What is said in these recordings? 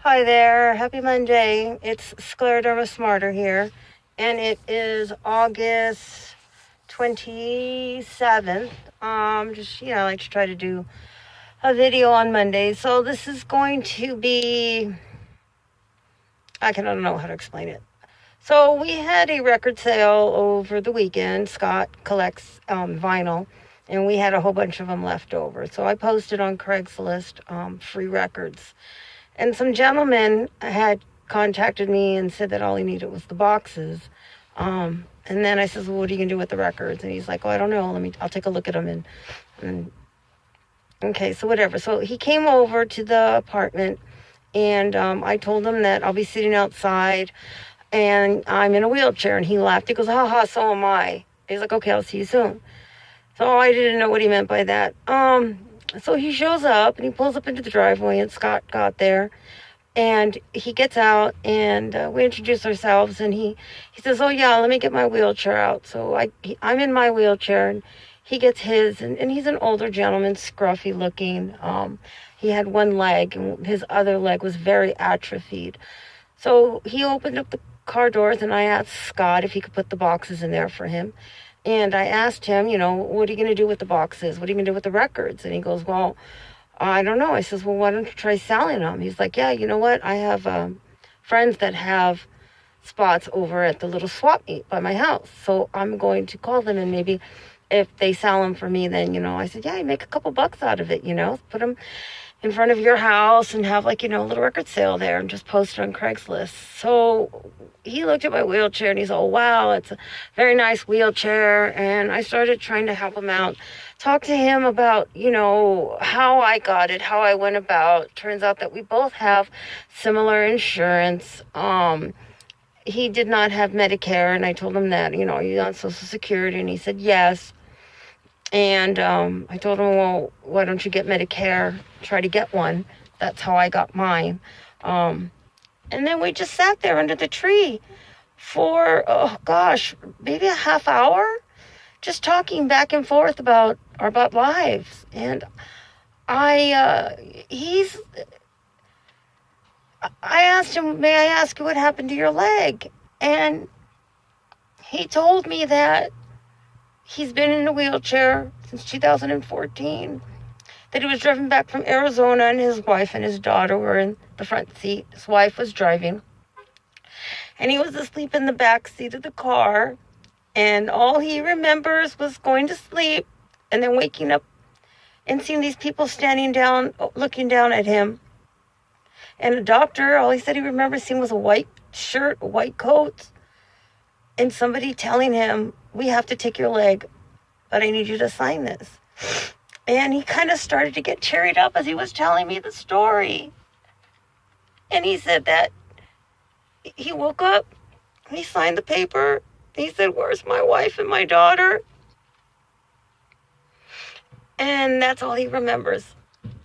Hi there, happy Monday. It's Scleroderma Smarter here, and it is August 27th. I like to try to do a video on Monday. So this is going to be, I don't know how to explain it. So we had a record sale over the weekend. Scott collects vinyl, and we had a whole bunch of them left over. So I posted on Craigslist free records. And some gentleman had contacted me and said that all he needed was the boxes. And then I says, well, what are you going to do with the records? And he's like, oh, I don't know. I'll take a look at them. And okay, so whatever. So he came over to the apartment, and I told him that I'll be sitting outside and I'm in a wheelchair. And he laughed. He goes, haha, so am I. He's like, okay, I'll see you soon. So I didn't know what he meant by that. So he shows up and he pulls up into the driveway, and Scott got there, and he gets out, and we introduce ourselves, and he says, oh yeah, let me get my wheelchair out. So I'm in my wheelchair, and he gets his, and he's an older gentleman, scruffy looking. He had one leg, and his other leg was very atrophied. So he opened up the car doors, and I asked Scott if he could put the boxes in there for him. And I asked him, what are you going to do with the boxes? What are you going to do with the records? And he goes, well, I don't know. I says, well, why don't you try selling them? He's like, yeah, you know what? I have friends that have spots over at the little swap meet by my house. So I'm going to call them, and maybe if they sell them for me, then, I said, yeah, you make a couple bucks out of it, put them in front of your house and have a little record sale there and just post it on Craigslist. So he looked at my wheelchair and he's all, wow, it's a very nice wheelchair. And I started trying to help him out, talk to him about, how I got it, how I went about. Turns out that we both have similar insurance. He did not have Medicare, and I told him that, are you on Social Security? And he said yes. And I told him, well, why don't you get Medicare? Try to get one. That's how I got mine. And then we just sat there under the tree for, maybe a half hour, just talking back and forth about lives. And I asked him, may I ask you what happened to your leg? And he told me that he's been in a wheelchair since 2014, that he was driven back from Arizona, and his wife and his daughter were in the front seat. His wife was driving, and he was asleep in the back seat of the car, and all he remembers was going to sleep and then waking up and seeing these people standing down, looking down at him. And a doctor, all he said he remembers seeing was a white shirt, a white coat, and somebody telling him, we have to take your leg, but I need you to sign this. And he kind of started to get teared up as he was telling me the story. And he said that he woke up, he signed the paper, he said, where's my wife and my daughter? And that's all he remembers.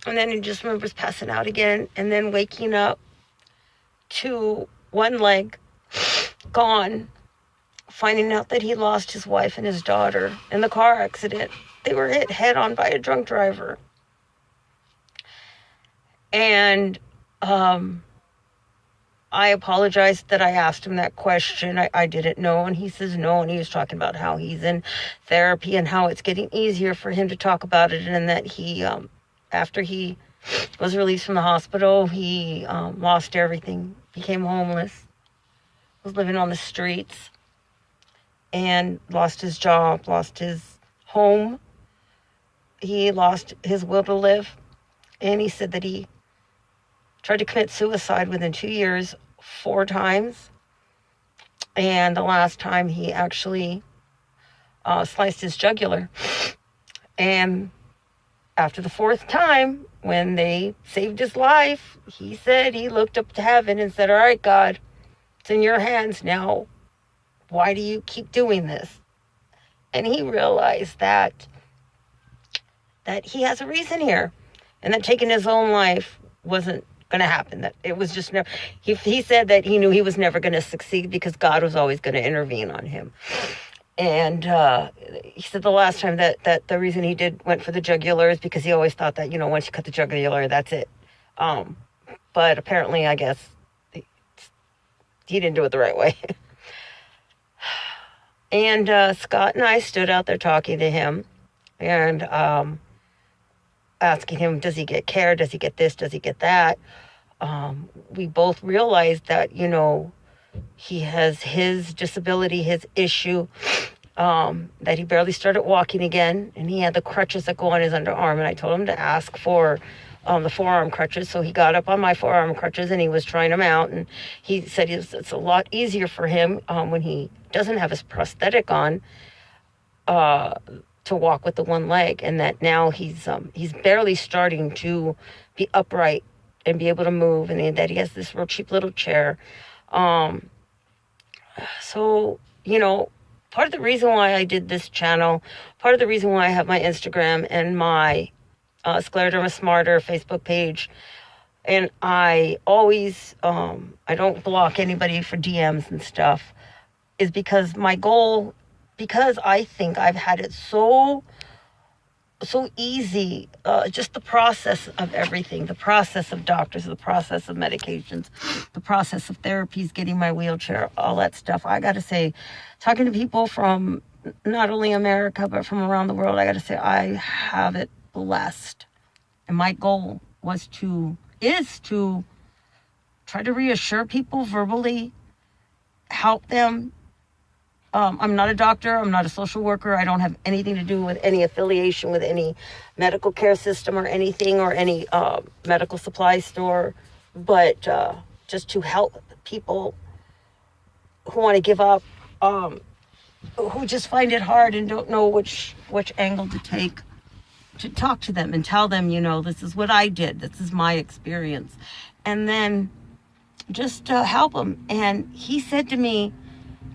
And then he just remembers passing out again, and then waking up to one leg gone, finding out that he lost his wife and his daughter in the car accident. They were hit head on by a drunk driver. And I apologized that I asked him that question. I didn't know, and he says no, and he was talking about how he's in therapy and how it's getting easier for him to talk about it, and that he, after he was released from the hospital, he lost everything, became homeless, was living on the streets, and lost his job, lost his home. He lost his will to live. And he said that he tried to commit suicide within 2 years 4 times. And the last time he actually sliced his jugular. And after the 4th time, when they saved his life, he said he looked up to heaven and said, all right, God, it's in your hands now. Why do you keep doing this? And he realized that he has a reason here, and that taking his own life wasn't going to happen. That it was just never. He said that he knew he was never going to succeed because God was always going to intervene on him. And he said the last time that the reason he went for the jugular is because he always thought that once you cut the jugular, that's it. but apparently, I guess he didn't do it the right way. And Scott and I stood out there talking to him and asking him, does he get care? Does he get this? Does he get that? We both realized that, he has his disability, his issue, that he barely started walking again, and he had the crutches that go on his underarm. And I told him to ask for the forearm crutches. So he got up on my forearm crutches and he was trying them out. And he said it's a lot easier for him when he doesn't have his prosthetic on to walk with the one leg, and that now he's barely starting to be upright and be able to move, and that he has this real cheap little chair. So, part of the reason why I did this channel, part of the reason why I have my Instagram and my Scleroderma Smarter Facebook page, and I always, I don't block anybody for DMs and stuff, is because my goal, because I think I've had it so easy, just the process of everything, the process of doctors, the process of medications, the process of therapies, getting my wheelchair, all that stuff. I got to say, talking to people from not only America, but from around the world, I got to say, I have it blessed. And my goal is to try to reassure people verbally, help them. I'm not a doctor. I'm not a social worker. I don't have anything to do with any affiliation with any medical care system or anything, or any medical supply store, but just to help people who want to give up, who just find it hard and don't know which angle to take, to talk to them and tell them, this is what I did. This is my experience. And then just help them. And he said to me,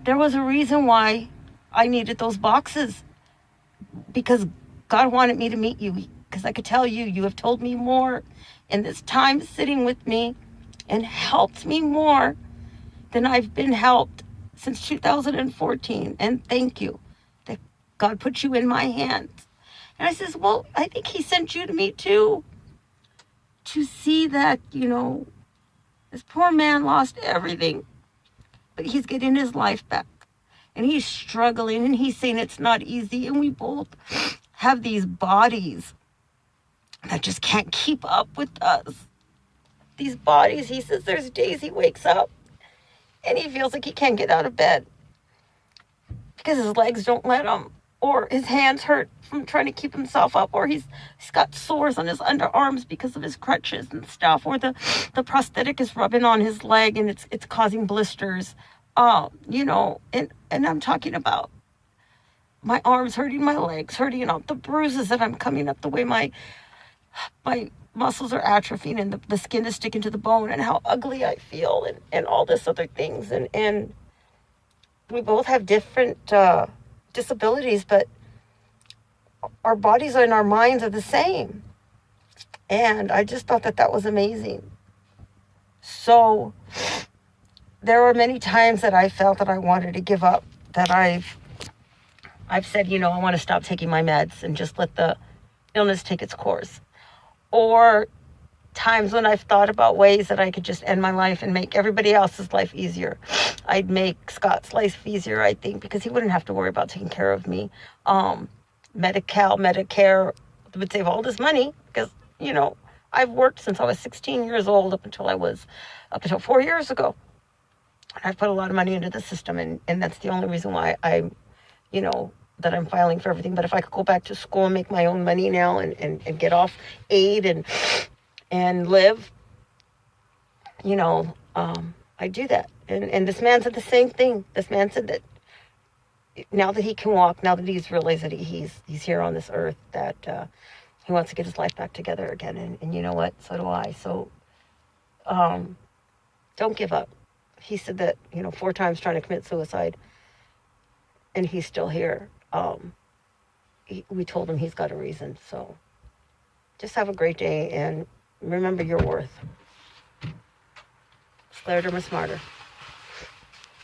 there was a reason why I needed those boxes, because God wanted me to meet you, because I could tell you have told me more in this time sitting with me and helped me more than I've been helped since 2014. And thank you that God put you in my hands. And I says, well, I think he sent you to me too, to see that, this poor man lost everything, but he's getting his life back, and he's struggling, and he's saying it's not easy. And we both have these bodies that just can't keep up with us. These bodies, he says, there's days he wakes up and he feels like he can't get out of bed because his legs don't let him, or his hands hurt from trying to keep himself up, or he's got sores on his underarms because of his crutches and stuff, or the prosthetic is rubbing on his leg and it's causing blisters. And I'm talking about my arms hurting, my legs hurting, the bruises that I'm coming up, the way my muscles are atrophying and the skin is sticking to the bone, and how ugly I feel, and all this other things. And we both have different disabilities, but our bodies and our minds are the same. And I just thought that was amazing. So there were many times that I felt that I wanted to give up, that I've said, I want to stop taking my meds and just let the illness take its course. Or times when I've thought about ways that I could just end my life and make everybody else's life easier. I'd make Scott's life easier, I think, because he wouldn't have to worry about taking care of me. Medicare would save all this money, because, I've worked since I was 16 years old up until 4 years ago. I've put a lot of money into the system, and that's the only reason why I'm, that I'm filing for everything. But if I could go back to school and make my own money now and get off aid and live, I do that. And this man said the same thing. This man said that now that he can walk, now that he's realized that he's here on this earth, that he wants to get his life back together again. And you know what? So do I. So don't give up. He said that, 4 times trying to commit suicide, and he's still here. We told him he's got a reason. So just have a great day, and remember your worth. Scleroderma Smarter.